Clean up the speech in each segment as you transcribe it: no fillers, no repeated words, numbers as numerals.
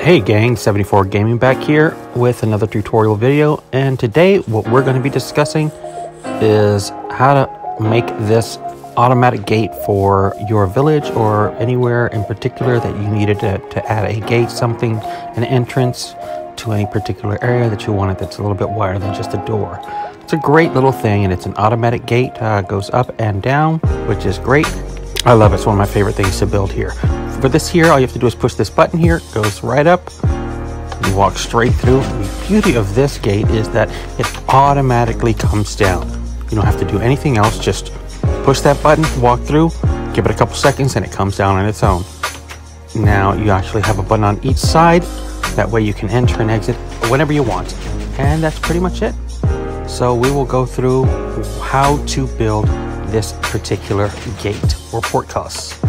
Hey gang, 74 Gaming back here with another tutorial video, and today what we're going to be discussing is how to make this automatic gate for your village or anywhere in particular that you needed to add a gate, something, an entrance to any particular area that you wanted that's a little bit wider than just a door. It's a great little thing, and it's an automatic gate, goes up and down, which is great. I love it. It's one of my favorite things to build here. For this here, all you have to do is push this button here. It goes right up. You walk straight through. The beauty of this gate is that it automatically comes down. You don't have to do anything else. Just push that button, walk through, give it a couple seconds, and it comes down on its own. Now you actually have a button on each side. That way you can enter and exit whenever you want. And that's pretty much it. So we will go through how to build this particular gate or portcullis.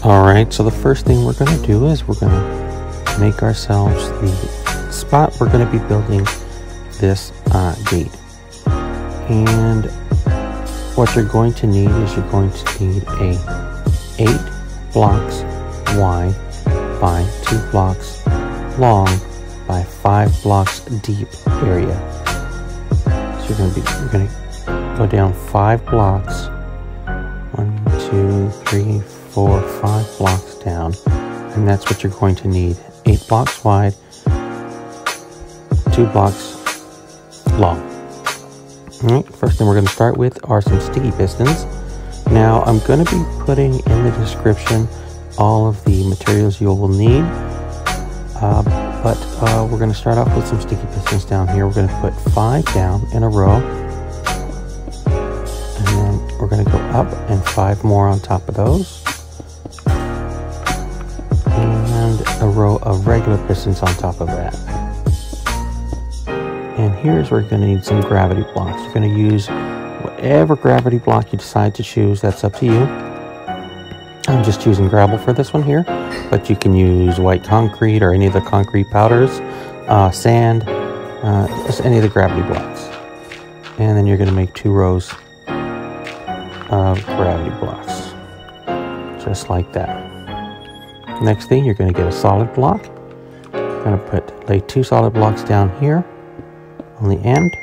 Alright, so the first thing we're going to do is we're going to make ourselves the spot we're going to be building this gate. And what you're going to need is you're going to need a 8 blocks wide by 2 blocks long by 5 blocks deep area. So you're going to go down 5 blocks. 1, 2, 3, 4, 5 blocks down, and that's what you're going to need. 8 blocks wide, 2 blocks long. Alright, first thing we're going to start with are some sticky pistons. Now I'm going to be putting in the description all of the materials you will need, but we're going to start off with some sticky pistons down here. We're going to put 5 down in a row, and then we're going to go up and 5 more on top of those, and a row of regular pistons on top of that. And here's where you're going to need some gravity blocks. You're going to use whatever gravity block you decide to choose. That's up to you. I'm just choosing gravel for this one here, but you can use white concrete or any of the concrete powders, sand, just any of the gravity blocks. And then you're going to make 2 rows of gravity blocks, just like that. Next thing, you're going to get a solid block. You're going to lay 2 solid blocks down here on the end,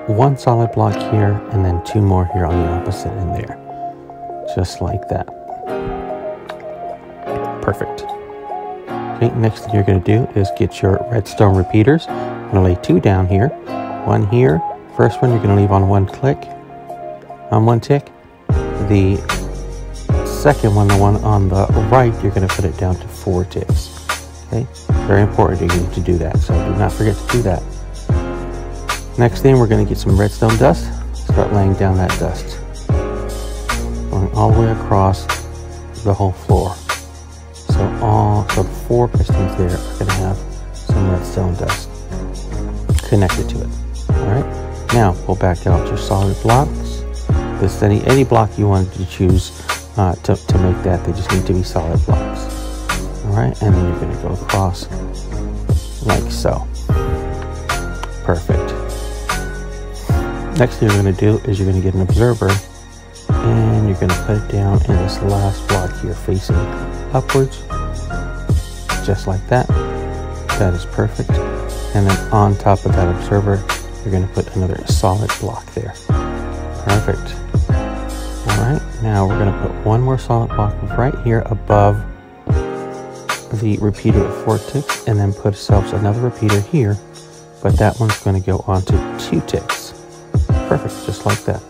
1 solid block here, and then 2 more here on the opposite end there. Just like that. Perfect. Okay, next thing you're going to do is get your redstone repeaters. I'm going to lay 2 down here, 1 here. First one you're going to leave on 1 tick. The second one, the one on the right, you're going to put it down to 4 ticks. Okay, very important to you to do that, so do not forget to do that. Next thing, we're going to get some redstone dust. Start laying down that dust, going all the way across the whole floor. So the 4 pistons there are going to have some redstone dust connected to it. All right. Now pull back out your solid blocks. This any block you wanted to choose to make that. They just need to be solid blocks. All right, and then you're going to go across like so. Perfect. Next thing you're going to do is you're going to get an observer, and you're going to put it down in this last block here facing upwards, just like that. That is perfect. And then on top of that observer, you're going to put another solid block there. Perfect. Alright, now we're going to put 1 more solid block right here above the repeater at 4 ticks, and then put ourselves another repeater here, but that one's going to go onto 2 ticks. Perfect, just like that.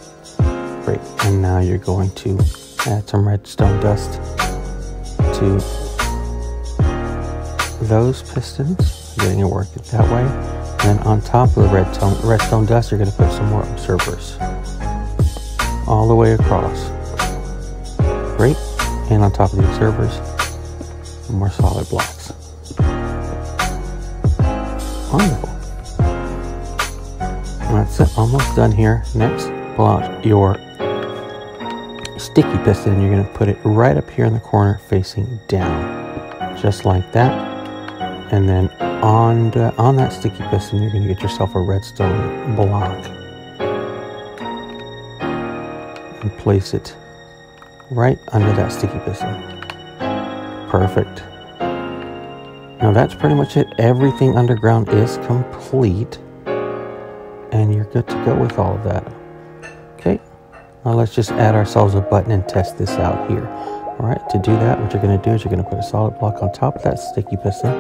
Great, and now you're going to add some redstone dust to those pistons, getting it worked that way. And then on top of the redstone dust, you're going to put some more observers all the way across. Great, and on top of the observers, some more solid blocks. Wonderful. That's it, almost done here. Next, pull out your sticky piston, and you're going to put it right up here in the corner facing down, just like that. And then on that sticky piston, you're going to get yourself a redstone block and place it right under that sticky piston. Perfect. Now that's pretty much it. Everything underground is complete, and you're good to go with all of that. Okay, now let's just add ourselves a button and test this out here. All right, to do that, what you're going to do is you're going to put a solid block on top of that sticky piston,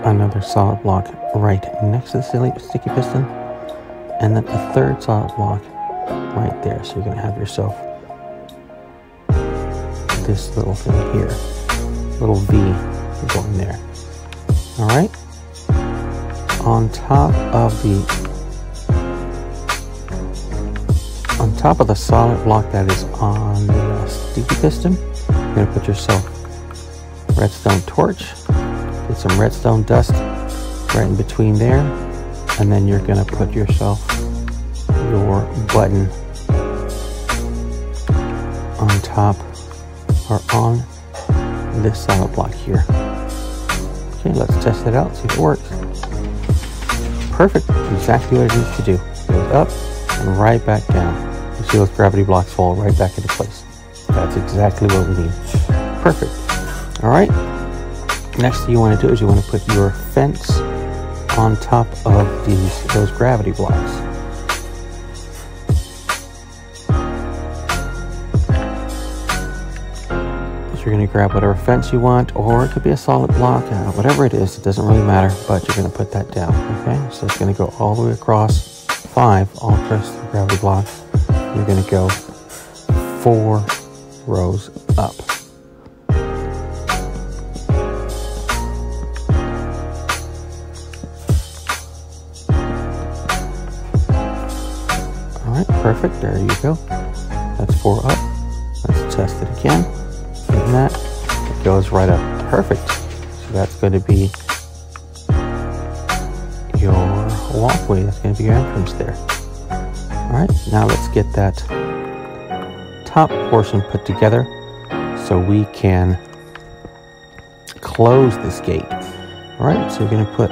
another solid block right next to the sticky piston, and then a third solid block right there. So you're going to have yourself this little thing here, little V going there. All right, on top of the solid block that is on the sticky piston, you're going to put yourself redstone torch, get some redstone dust right in between there, and then you're going to put yourself your button on top or on this solid block here. Okay, let's test it out, see if it works. Perfect, exactly what it needs to do. Goes up and right back down. You see those gravity blocks fall right back into place. That's exactly what we need. Perfect. All right, next thing you want to do is you want to put your fence on top of those gravity blocks. So you're going to grab whatever fence you want, or it could be a solid block, whatever it is, it doesn't really matter, but you're going to put that down, okay? So it's going to go all the way across, 5 all across the gravity blocks. You're going to go 4 rows up. All right, perfect, there you go. That's 4 up. Let's test it again. And that, it goes right up. Perfect. So that's going to be your walkway. That's going to be your entrance there. All right, now let's get that top portion put together so we can close this gate. All right, so you're going to put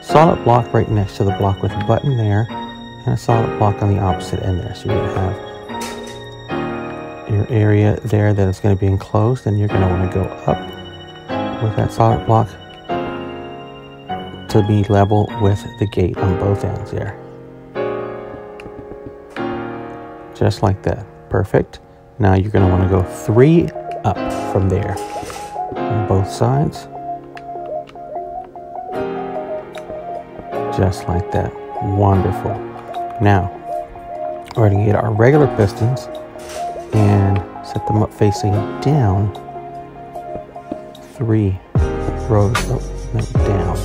solid block right next to the block with a button there, and a solid block on the opposite end there. So you're going to have your area there that is going to be enclosed, and you're going to want to go up with that solid block to be level with the gate on both ends there. Just like that. Perfect. Now you're going to want to go 3 up from there on both sides. Just like that. Wonderful. Now we're going to get our regular pistons and set them up facing down 3 rows down.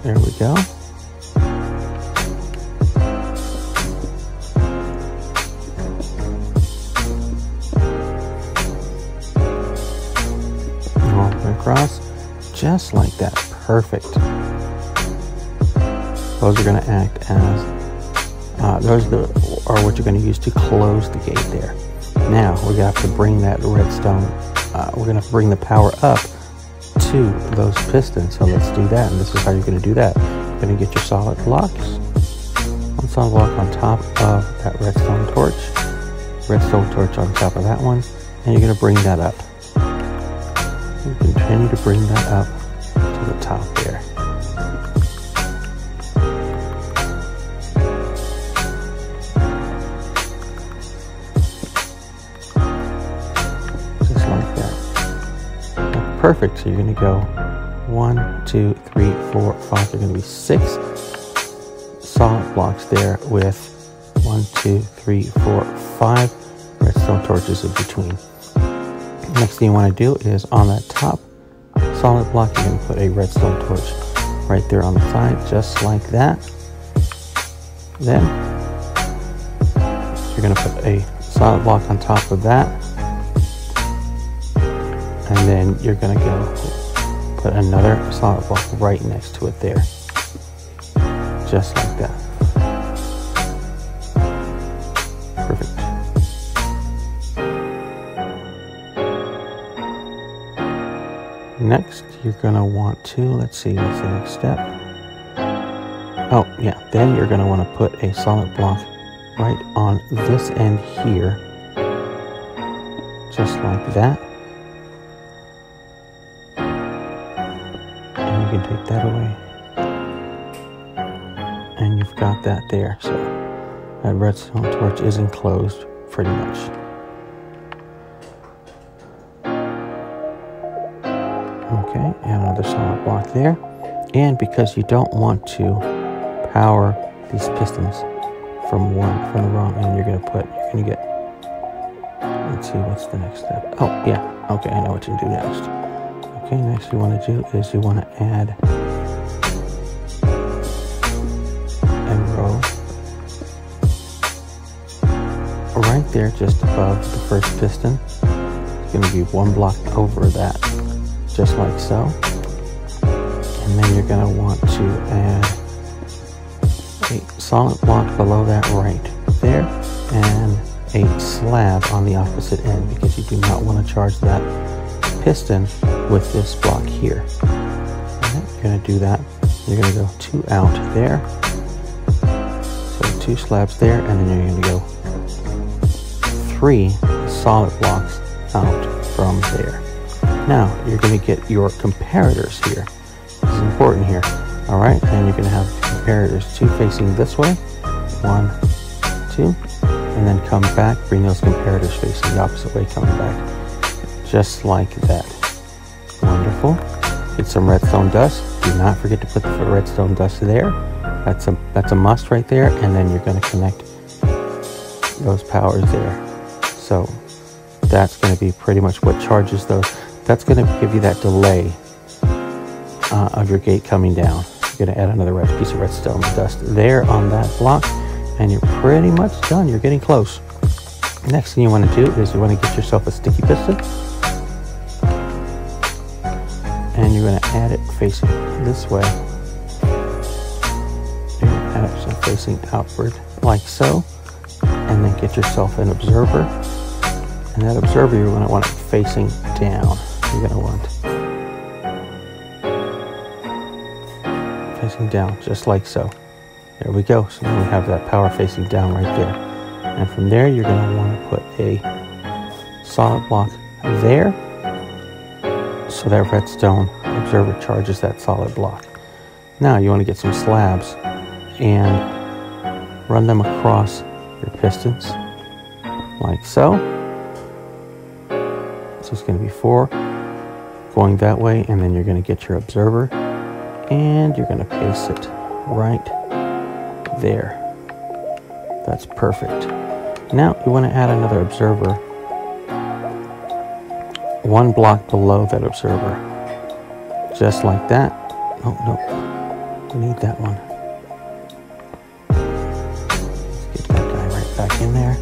There we go. All the way across, just like that. Perfect. Those are going to act as those are what you're going to use to close the gate there. Now we're going to have to bring that redstone. We're going to bring the power up to those pistons. So let's do that. And this is how you're going to do that. You're going to get your solid blocks. One solid block on top of that redstone torch. Redstone torch on top of that one. And you're going to bring that up. You continue to bring that up to the top there. Perfect. So you're going to go 1, 2, 3, 4, 5. There are going to be 6 solid blocks there with 1, 2, 3, 4, 5 redstone torches in between. Next thing you want to do is on that top solid block, you're going to put a redstone torch right there on the side, just like that. Then you're going to put a solid block on top of that. And then you're going to go put another solid block right next to it there. Just like that. Perfect. Next, you're going to want to, let's see, what's the next step? Oh, yeah, then you're going to want to put a solid block right on this end here, just like that. And you can take that away. And you've got that there, so that redstone torch is enclosed pretty much. Okay, and another solid block there. And because you don't want to power these pistons from the wrong end, you're gonna get, let's see, what's the next step? Oh, yeah, okay, I know what to do next. Okay, next you want to do is you want to add a row right there just above the first piston. It's going to be one block over that, just like so. And then you're going to want to add a solid block below that right there and a slab on the opposite end, because you do not want to charge that piston with this block here. Alright, you're going to do that. You're going to go 2 out there, so 2 slabs there, and then you're going to go 3 solid blocks out from there. Now you're going to get your comparators here. This is important here. Alright, and you're going to have comparators 2 facing this way, 1, 2, and then come back, bring those comparators facing the opposite way, coming back, just like that. Wonderful. Get some redstone dust. Do not forget to put the redstone dust there. That's a must right there. And then you're going to connect those powers there. So that's going to be pretty much what charges those. That's going to give you that delay of your gate coming down. You're going to add another piece of redstone dust there on that block, and you're pretty much done. You're getting close. Next thing you want to do is you want to get yourself a sticky piston, and you're going to add it facing this way. You're going to add it facing outward like so, and then get yourself an observer, and that observer you're going to want it facing down. You're going to want facing down, just like so. There we go. So now we have that power facing down right there. And from there, you're going to want to put a solid block there, so that redstone observer charges that solid block. Now you want to get some slabs and run them across your pistons, like so. So it's going to be 4 going that way, and then you're going to get your observer, and you're going to place it right there. That's perfect. Now you want to add another observer 1 block below that observer, just like that. Oh no, we need that one. Let's get that guy right back in there.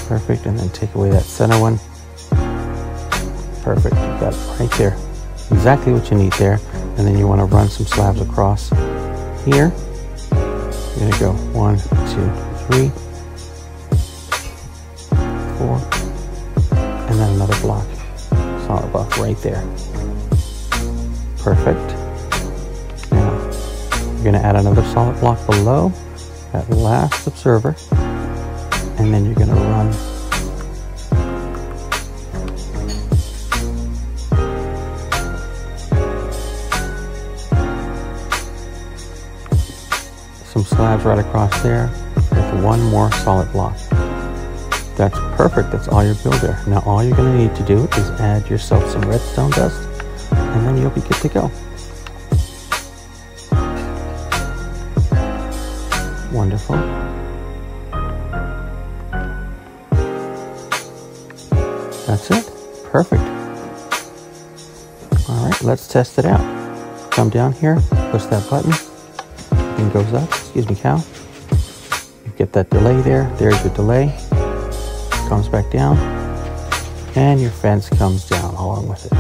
Perfect. And then take away that center one. Perfect. You got it right there. Exactly what you need there. And then you want to run some slabs across here. You're going to go 1, 2, 3, 4, and then another block, solid block right there. Perfect. Now you're going to add another solid block below that last observer, and then you're going to run some slabs right across there with 1 more solid block. That's perfect. That's all your build there. Now all you're going to need to do is add yourself some redstone dust, and then you'll be good to go. Wonderful. That's it. Perfect. All right, let's test it out. Come down here, push that button. Thing goes up. Excuse me, cow. You get that delay there. There's your delay. Comes back down, and your fence comes down along with it.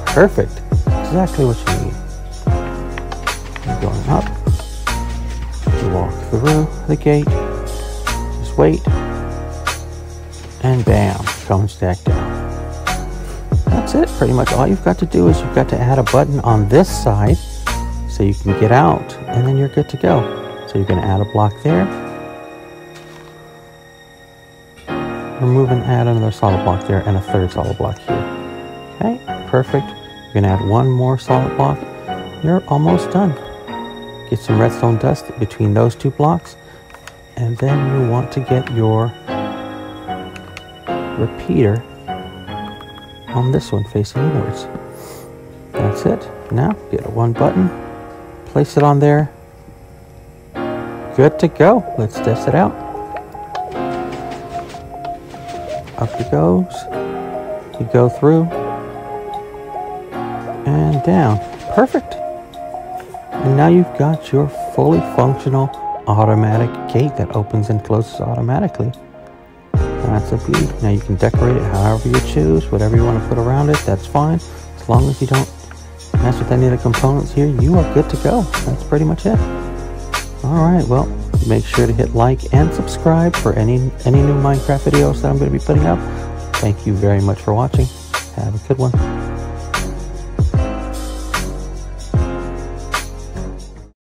Perfect. Exactly what you need. You're going up. You walk through the gate. Just wait. And bam, comes back down. That's it. Pretty much all you've got to do is you've got to add a button on this side so you can get out, and then you're good to go. So you're going to add a block there. Remove and add another solid block there, and a third solid block here. Okay, perfect. You're going to add one more solid block. You're almost done. Get some redstone dust between those two blocks, and then you want to get your repeater on this one facing inwards. That's it. Now get one button, place it on there. Good to go. Let's test it out. Up it goes. You go through and down. Perfect. And now you've got your fully functional automatic gate that opens and closes automatically. That's a beauty. Now you can decorate it however you choose, whatever you want to put around it, that's fine. As long as you don't mess with any of the components here, you are good to go. That's pretty much it. Alright, well, make sure to hit like and subscribe for any new Minecraft videos that I'm going to be putting up. Thank you very much for watching. Have a good one.